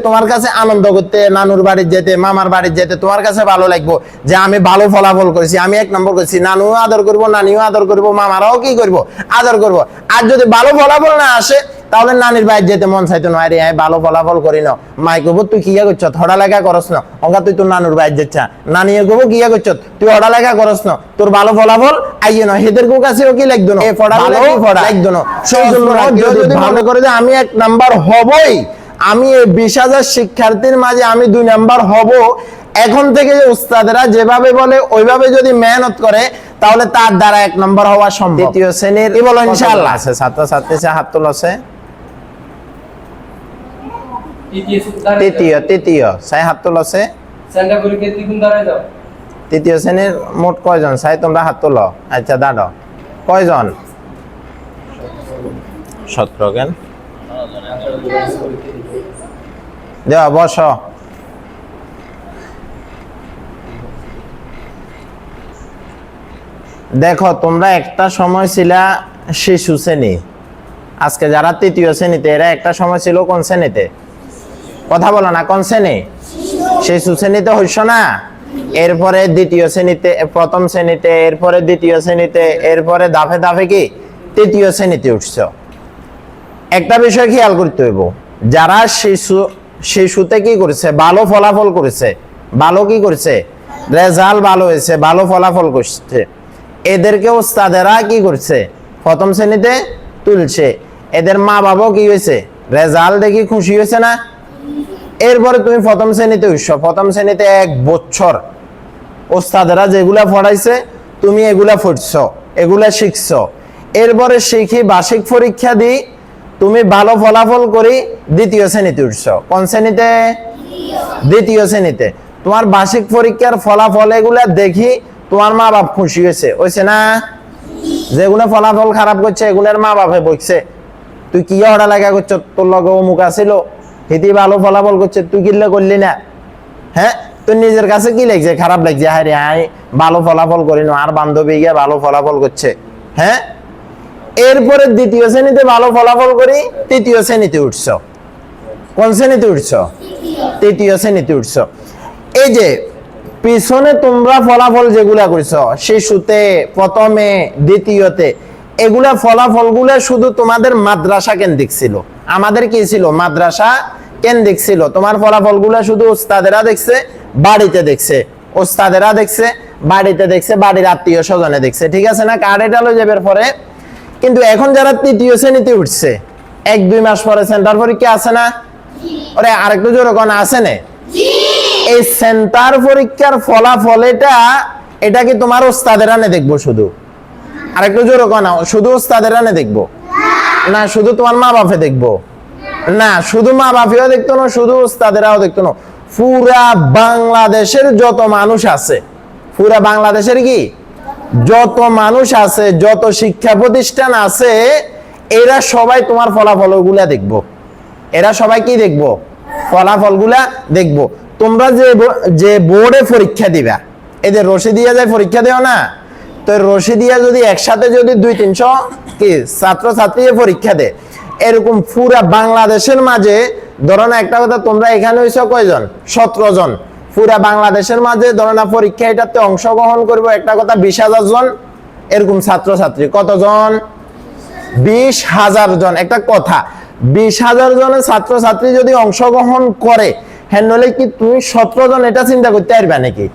তোমার কাছে আনন্দ করতে, নানুর বাড়ি যেতে, মামার বাড়ি যেতে তোমার কাছে ভালো লাগবে যে আমি ভালো ফলাফল করেছি, আমি 1 নম্বর করেছি। নানুও আদর করবো, নানিও আদর করবো, মামারাও কি করবো, আদর করবো। আর যদি ভালো ফলাফল না আসে তাহলে নানির বাড়ি যেতে মন চাইতো না, আরে ভালো ফলাফল করি না। মাই কব তুই কিয়া করছ, হড়া লেখা করস না, অঙ্কা তুই তোর নানুর বাড়ি যাচ্ছা। নানি কব কিয়া করছ, তুই হড়া লেখা করস না, তোর ভালো ফলাফল আইয়ে না, হেদের কাছেও কি লাগতো না, লাগতো না। সেই জন্য যদি ভালো করে যে আমি 1 নাম্বার হবই, আমি এই 20,000 শিক্ষার্থীর মাঝে আমি 2 নাম্বার হব, এখন থেকে যে উস্তাদেরা যেভাবে বলে ওইভাবে যদি মেহনত করে তাহলে তার দ্বারা 1 নাম্বার হওয়া সম্ভব। দ্বিতীয় শ্রেণীর কি বলো ইনশাআল্লাহ আছে ছাত্রছাত্রী হাত তোলছে। তৃতীয় সাই হাত তোলছে। তৃতীয় শ্রেণীর মোট কয়জন সাই তোমরা হাত তোলো? আচ্ছা দাঁড়ো, কয়জন? 17 কেন দেওয়া বস। দেখো তোমরা একটা সময় ছিলা শিশু শ্রেণী, আজকে যারা তৃতীয় শ্রেণীতে এরা একটা সময় ছিল কোন শ্রেণীতে? কথা বলো না, কোন শ্রেণী? শিশু শ্রেণীতে হইছ না, এরপরে দ্বিতীয় শ্রেণীতে, প্রথম শ্রেণীতে, এরপরে দ্বিতীয় শ্রেণীতে, এরপরে ধাপে ধাপে কি তৃতীয় শ্রেণীতে উঠছ। একটা বিষয় খেয়াল করতে হইব, যারা শিশুতে কি করেছে, ভালো ফলাফল করেছে, ভালো কি করেছে, রেজাল্ট ভালো হয়েছে, ভালো ফলাফল করছে, এদেরকে ওস্তাদেরা কি করছে, প্রথম শ্রেণীতে তুলছে। এদের মা বাবাও কি হয়েছে, রেজাল্ট দেখি খুশি হয়েছে না? এরপরে তুমি প্রথম শ্রেণীতে উঠছ, প্রথম শ্রেণীতে 1 বছর ওস্তাদেরা যেগুলা পড়াইছে তুমি এগুলা পড়ছ, এগুলা শিখছ। এরপরে শিখি বার্ষিক পরীক্ষা দিই, তুমি ভালো ফলাফল করি দ্বিতীয় শ্রেণীতে উঠছ। কোন শ্রেণীতে? দ্বিতীয় শ্রেণীতে। তোমার বার্ষিক পরীক্ষার ফলাফল এগুলা দেখি তোমার মা বাপ খুশি হয়েছে না? যেগুলো ফলাফল খারাপ করছে এগুলোর মা বাপে বলছে তুই কি হড়া লাগা করছ, তোর লগে অমুক আছিল, হিতি ভালো ফলাফল করছে, তুই কিল্লা করলি না। হ্যাঁ, তুই নিজের কাছে কি লাগছে, খারাপ লাগছে, হ্যাঁ রে আই ভালো ফলাফল করি না, আর বান্ধবী গিয়ে ভালো ফলাফল করছে। হ্যাঁ, এরপরে দ্বিতীয় শ্রেণীতে ভালো ফলাফল করি তৃতীয় শ্রেণীতে উঠছ। কোন শ্রেণীতে উঠছ? তৃতীয় শ্রেণীতে উঠছ। এই যে পিছনে তোমরা ফলাফল যেগুলা করছ শিশুতে, প্রথমে, দ্বিতীয়তে, এগুলা ফলাফলগুলা শুধু তোমাদের মাদ্রাসা কেন্দ্রিক ছিল। আমাদের কি ছিল? মাদ্রাসা কেন্দ্রিক ছিল। তোমার ফলাফলগুলা শুধু ওস্তাদেরা দেখছে, বাড়িতে দেখছে, ওস্তাদেরা দেখছে, বাড়িতে দেখছে, বাড়ির আত্মীয় স্বজনে দেখছে। ঠিক আছে না? কার্ডে ডালো যাবার পরে। কিন্তু এখন যারা তৃতীয় শ্রেণীতে উঠছে 1-2 মাস পরে সেন্টার পরীক্ষা আছে না? ওরে আরেকটু জোরে কোন আছে না? এই সেন্টার পরীক্ষার ফলাফল এটা কি তোমার ওস্তাদেরা নে দেখবো শুধু? আরেকটু জোরে কোন, শুধু ওস্তাদেরা নে দেখবো না, শুধু তোমার মা বাপে দেখবো না, শুধু মা বাপেও দেখতো না, শুধু ওস্তাদেরাও দেখতো না, পুরা বাংলাদেশের যত মানুষ আছে, পুরা বাংলাদেশের কি যত মানুষ আছে, যত শিক্ষা প্রতিষ্ঠান আছে, এরা সবাই তোমার ফলাফলগুলা দেখবো। এরা সবাই কি দেখবো? ফলাফলগুলা দেখবো। তোমরা যে বোর্ডে পরীক্ষা দিবা, এদের রশিদিয়া যায় পরীক্ষা দেও না, তো রশিদিয়া যদি একসাথে যদি 200-300 কি ছাত্রছাত্রী পরীক্ষা দেয়, এরকম পুরা বাংলাদেশের মাঝে ধরো না, একটা কথা, তোমরা এখানে হইছো কয়জন? 17 জন। পুরা বাংলাদেশের মাঝে ধরো না পরীক্ষা এটাতে অংশগ্রহণ করবো একটা কথা 20,000 জন এরকম ছাত্রছাত্রী। কতজন? 20,000 জন। একটা কথা, 20,000 জনের ছাত্রছাত্রী যদি অংশগ্রহণ করে, হ্যাঁ নলে কি তুমি 17 জন এটা চিন্তা করতে পারবে নাকি?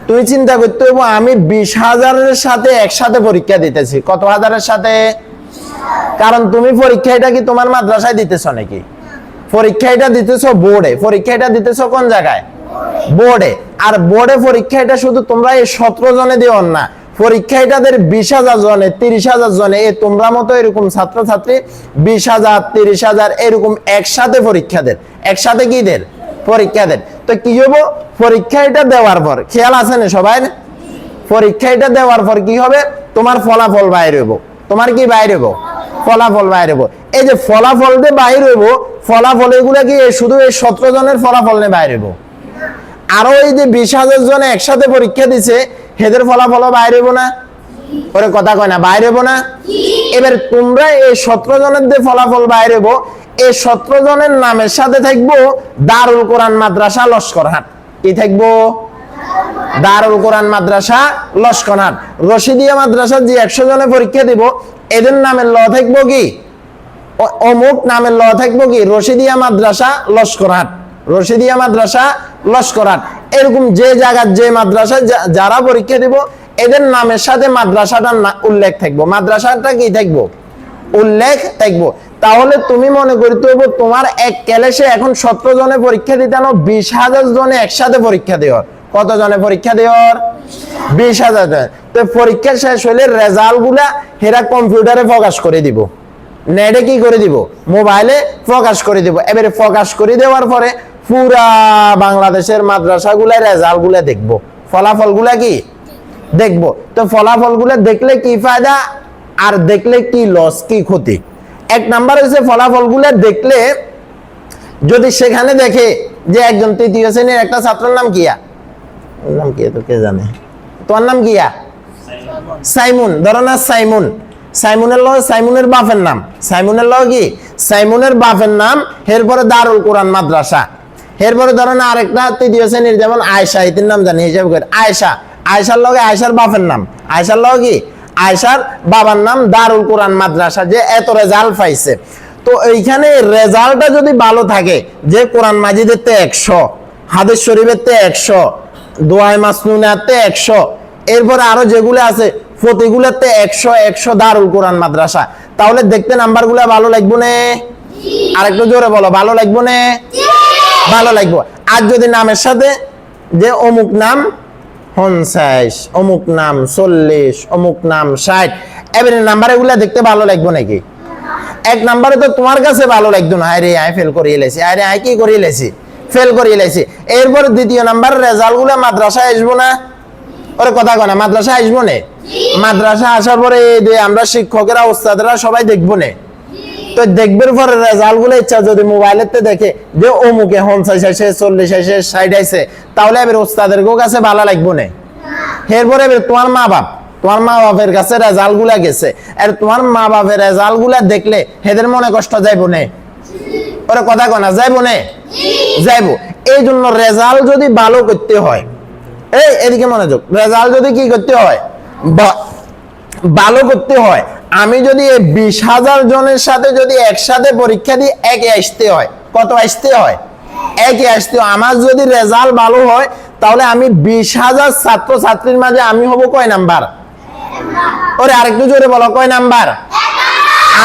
তুমি চিন্তা করতে হইব আমি 20,000-এর সাথে একসাথে পরীক্ষা দিতেছি। কত হাজারের সাথে? কারণ তুমি পরীক্ষা এটা কি তোমার মাদ্রাসায় দিতেছ নাকি? পরীক্ষা এটা দিতেছ বোর্ডে। পরীক্ষা এটা দিতেছ কোন জায়গায়? বোর্ডে। আর বোর্ডে পরীক্ষা এটা শুধু তোমরা এই 17 জনে দিও না, পরীক্ষা এটাদের 20,000 জনে, 30,000 জনে, তোমরা মতো এরকম ছাত্রছাত্রী 20,000, 30,000 এরকম একসাথে পরীক্ষা দেন। একসাথে কি দেন? পরীক্ষা দেন। তো কি হবো? পরীক্ষা এটা দেওয়ার পর, খেয়াল আছে না সবাই, পরীক্ষা এটা দেওয়ার পর কি হবে? তোমার ফলাফল বাইর হইব। তোমার কি বাইর হইব? ফলাফল বাইর হইব। এই যে ফলাফল দিয়ে বাইর হইব, ফলাফল এগুলা কি শুধু এই 17 জনের ফলাফল নিয়ে বাইর হইব? আরো এই যে 20,000 জন একসাথে পরীক্ষা দিছে, হেদের ফলাফল বাইর হইব না? ওরে কথা কয় না, বাইর হইব না? এবার তোমরা এই 17 জনের যে ফলাফল বাইর হইব, এই 17 জনের নামের সাথে থাকবো দারুল কোরআন মাদ্রাসা লস্করহাট। কি থাকবো? দারুল কোরআন মাদ্রাসা লস্করহাট। রশিদিয়া মাদ্রাসা যে 100 জনে পরীক্ষা দিব, এদের নামের ল থাকবো কি? অমুক নামের ল থাকবো কি? রশিদিয়া মাদ্রাসা লস্করহাট, রশিদিয়া মাদ্রাসা লস্করহাট। এরকম যে জায়গার যে মাদ্রাসা যারা পরীক্ষা দিব, এদের নামের সাথে মাদ্রাসাটার উল্লেখ থাকবো। মাদ্রাসাটা কি থাকবো? উল্লেখ থাকবো। তাহলে তুমি মনে করতে হবে তোমার এক ক্লাসে এখন 17 জনে পরীক্ষা দিতে, 20,000 জনে একসাথে পরীক্ষা দেওয়ার। কত জনে পরীক্ষা দেওয়ার? 20,000 জন। তো পরীক্ষা শেষ হলে রেজাল্ট গুলা হেরা কম্পিউটারে প্রকাশ করে দিব, নেটে কি করে দিব? মোবাইলে প্রকাশ করে দিব। এবারে প্রকাশ করে দেওয়ার পরে পুরা বাংলাদেশের মাদ্রাসাগুলার রেজাল্ট গুলা দেখবো, ফলাফল গুলা কি দেখবো। তো ফলাফল গুলা দেখলে কি ফায়দা আর দেখলে কি লস, কি ক্ষতি? এক নাম্বার হচ্ছে ফলাফল গুলা দেখলে যদি সেখানে দেখে যে একজন 3য় শ্রেণীর একটা ছাত্রের নাম কিয়া, নাম কি তো কে জানে, তোমার নাম কিয়া? সাইমুন। ধরো না সাইমুন, সাইমুনের লগে সাইমুনের বাপের নাম, সাইমুনের লগে কি? সাইমুনের বাপের নাম, এরপরে দারুল কোরআন মাদ্রাসা। এরপরে ধরো না আরেকটা 3য় শ্রেণীর যেমন আয়েশা, এটির নাম জানি হিসাব করে আয়েশা, আয়েশার লগে আয়েশার বাপের নাম, আয়েশার লগে কি? আয়েশার বাবার নাম, দারুল কোরআন মাদ্রাসা, যে এত রেজাল্ট পাইছে। তো এইখানে রেজাল্টটা যদি ভালো থাকে, যে কোরআন মাজিদের তে 100, হাদিস শরীফের তে 100, দোয়ায়ে মাসনুনাত তে 100, এরপরে আরো যেগুলো আছে প্রতিগুলোতে 100 দারুল কোরআন মাদ্রাসা, তাহলে দেখতে নাম্বারগুলো ভালো লাগবে না? আরেকটু জোরে বলো, ভালো লাগবে না? ভালো লাগবে। আর যদি নামের সাথে যে অমুক নাম 50, অমুক নাম 40, অমুক নাম 60, এবারে নাম্বার এগুলা দেখতে ভালো লাগবে নাকি? এক নাম্বারে তো তোমার কাছে ভালো লাগতো না, আরে আই ফেল করিয়ে লেছি, আরে আই কি করিয়ে লেছি, ফেল করিয়ে লেছি। এরপর দ্বিতীয় নাম্বার রেজাল্ট গুলা মাদ্রাসায় আসবো না? ওরে কথা কয় না, মাদ্রাসা আসবো না? মাদ্রাসা আসার পরে আমরা শিক্ষকেরা ওস্তাদরা সবাই দেখবো না? তো দেখবার পরে রেজাল্ট গুলো ইচ্ছা যদি মোবাইলেতে দেখে যে অমুকে 50 আসে, 40 আসে, 60 আসে, তাহলে এবার ওস্তাদের কাছে ভালো লাগবো না? এরপরে তোমার মা বাপ, তোমার মা বাপের কাছে রেজাল্ট গুলা গেছে, আর তোমার মা বাপের রেজাল্ট গুলা দেখলে এদের মনে কষ্ট যাইবো না? ওরে কথা কয় না, যাইবো না? যাইবো। এই জন্য রেজাল্ট যদি ভালো করতে হয়, এই এদিকে মনোযোগ, রেজাল্ট যদি কি করতে হয়? ভালো করতে হয়। আমি যদি 20,000 জনের সাথে যদি একসাথে পরীক্ষা দিই, একে আসতে হয়। কত আসতে হয়? একে আসতে হয়। আমার যদি রেজাল্ট ভালো হয়, তাহলে আমি 20,000 ছাত্র ছাত্রীর মাঝে আমি হব কয় নাম্বার? ওরে আরেকটু জোরে বলো, কয় নাম্বার?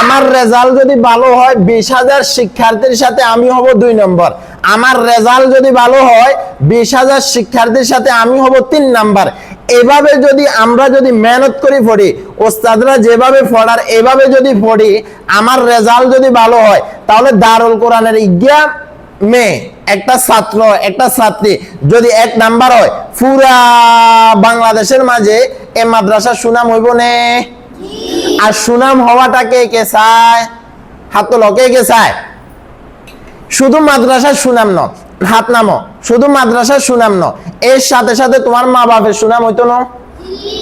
আমার রেজাল্ট যদি ভালো হয়, 20,000 শিক্ষার্থীর সাথে আমি হব 2 নম্বর। আমার রেজাল্ট যদি ভালো হয়, 20,000 শিক্ষার্থীর সাথে আমি হব 3 নাম্বার। এভাবে যদি আমরা যদি মেহনত করে পড়ি, ওস্তাদরা যেভাবে পড়ার এভাবে যদি পড়ি, আমার রেজাল্ট যদি ভালো হয়, তাহলে দারুল কোরআনের ইজ্ঞা মেয়ে একটা ছাত্র একটা ছাত্রী যদি 1 নাম্বার হয়, পুরা বাংলাদেশের মাঝে এই মাদ্রাসা সুনাম হইব না? আর সুনাম হওয়াটা কে কে চায়? হাত তোলো, কে কে চায়? শুধু মাদ্রাসার সুনাম ন, হাত নামো, শুধু মাদ্রাসার সুনাম ন, এর সাথে সাথে তোমার মা বাপের সুনাম হইতো না?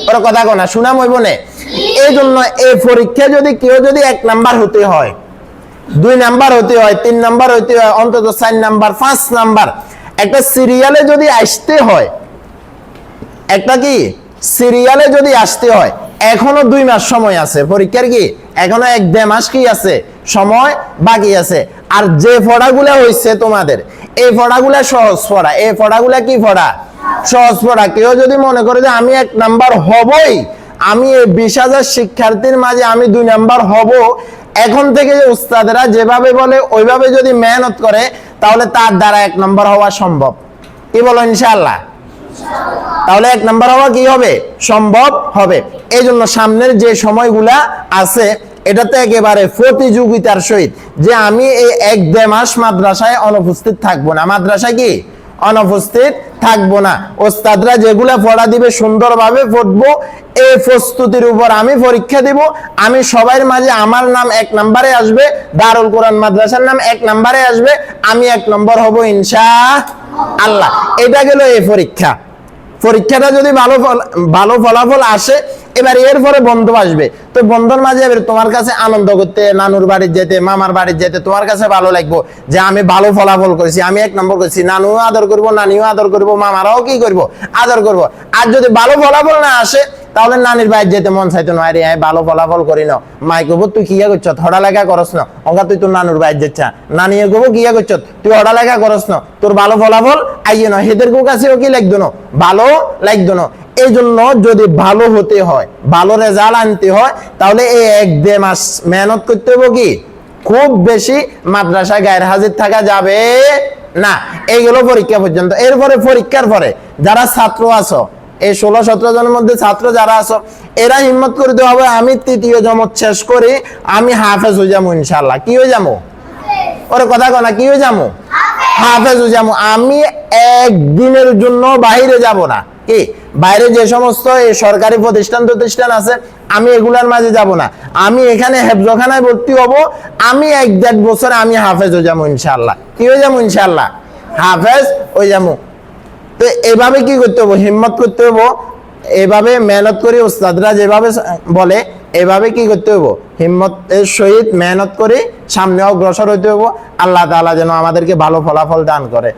ওরা কথা কয় না, সুনাম হইব না? এই জন্য এই পরীক্ষা যদি কেউ যদি 1 নাম্বার হতে হয়, 2 নাম্বার হতে হয়, 3 নাম্বার হতে হয়, অন্তত 4 নাম্বার, 5 নাম্বার, একটা সিরিয়ালে যদি আসতে হয়, একটা কি সিরিয়ালে যদি আসতে হয়, এখনো 2 মাস সময় আছে পরীক্ষার, কি এখনো 1-1.5 মাস কি আছে সময় বাকি আছে। আর যে পড়াগুলা হইছে তোমাদের, এই পড়াগুলা সহজ পড়া, এই পড়াগুলা কি পড়া? সহজ পড়া। কেউ যদি মনে করে যে আমি 1 নাম্বার হবই, আমি এই 20,000 শিক্ষার্থীর মাঝে আমি 2 নাম্বার হব, এখন থেকে যে উস্তাদেরা যেভাবে বলে ওইভাবে যদি মেহনত করে, তাহলে তার দ্বারা 1 নাম্বার হওয়া সম্ভব। কি বলো ইনশাআল্লাহ? তাহলে 1 নাম্বার হওয়া কি হবে? সম্ভব হবে। এই জন্য সামনের যে সময়গুলা আছে, এটাতে একেবারে প্রতিযোগিতার সহিত, যে আমি এই 1-1.5 মাস মাদ্রাসায় অনুপস্থিত থাকবো না। মাদ্রাসায় কি অনুপস্থিত থাকবো না। ওস্তাদরা যেগুলা পড়া দিবে সুন্দরভাবে পড়বো, এই প্রস্তুতির উপর আমি পরীক্ষা দিব। আমি সবার মাঝে আমার নাম 1 নম্বরে আসবে, দারুল কোরআন মাদ্রাসার নাম 1 নম্বরে আসবে, আমি 1 নম্বর হব ইনশাআল্লাহ। এটা গেল এই পরীক্ষা। পরীক্ষাটা যদি ভালো ফলাফল আসে, এবার এরপরে বন্ধু আসবে, তো বন্ধুর মাঝে এবার তোমার কাছে আনন্দ করতে, নানুর বাড়ি যেতে, মামার বাড়ি যেতে তোমার কাছে ভালো লাগবে যে আমি ভালো ফলাফল করেছি, আমি 1 নম্বর করেছি, নানুও আদর করবো, নানিও আদর করবো, মামারাও কি করবো, আদর করবো। আর যদি ভালো ফলাফল না আসে তাহলে নানির বাইরে যেতে মন চাইতো না, আরে ভালো ফলাফল করি না, মাই কব তুই কিয়া করছ, হড়া লেখা করস না, অঙ্কা তুই তোর নানুর বাইরে যাচ্ছা, নানি কব কিয়া করছ, তুই হড়া লেখা করস না, তোর ভালো ফলাফল আইয়ে না, হেদের কাছেও কি লাগতো না, ভালো লাগতো না। এই জন্য যদি ভালো হতে হয়, ভালো রেজাল্ট আনতে হয়, তাহলে এই 1-2 মাস মেহনত করতে হবে, কি খুব বেশি মাদ্রাসায় গায়ের হাজির থাকা যাবে না। এইগুলো পরীক্ষা পর্যন্ত। এরপরে পরীক্ষার পরে যারা ছাত্র আছো, এই 16-17 জনের মধ্যে ছাত্র যারা আছো, এরা হিম্মত করতে হবে আমি 3য় জমাত শেষ করি, আমি হাফেজ হয়ে যাবো ইনশাল্লাহ। কি হয়ে যাবো? ওরে কথা কনা, কি হয়ে যাবো? হাফেজ হয়ে যাবো। আমি একদিনের জন্য বাইরে যাব না, কি বাইরে যে সমস্ত এই সরকারি প্রতিষ্ঠান আছে, আমি এগুলার মাঝে যাব না, আমি এখানে হেফজখানায় ভর্তি হব, আমি 1-1.5 বছর আমি হাফেজ হয়ে যাবো ইনশাল্লাহ। কি হয়ে যাবো? ইনশাল্লাহ হাফেজ হয়ে যাবো। তো এভাবে কি করতে হবে? হিম্মত করতে হবে, এভাবে মেহনত করে উস্তাদরা যেভাবে বলে এভাবে কি করতে হবে? হিম্মতের সহিত মেহনত করে সামনে অগ্রসর হইতে হবে। আল্লাহ তাআলা যেন আমাদেরকে ভালো ফলাফল দান করে।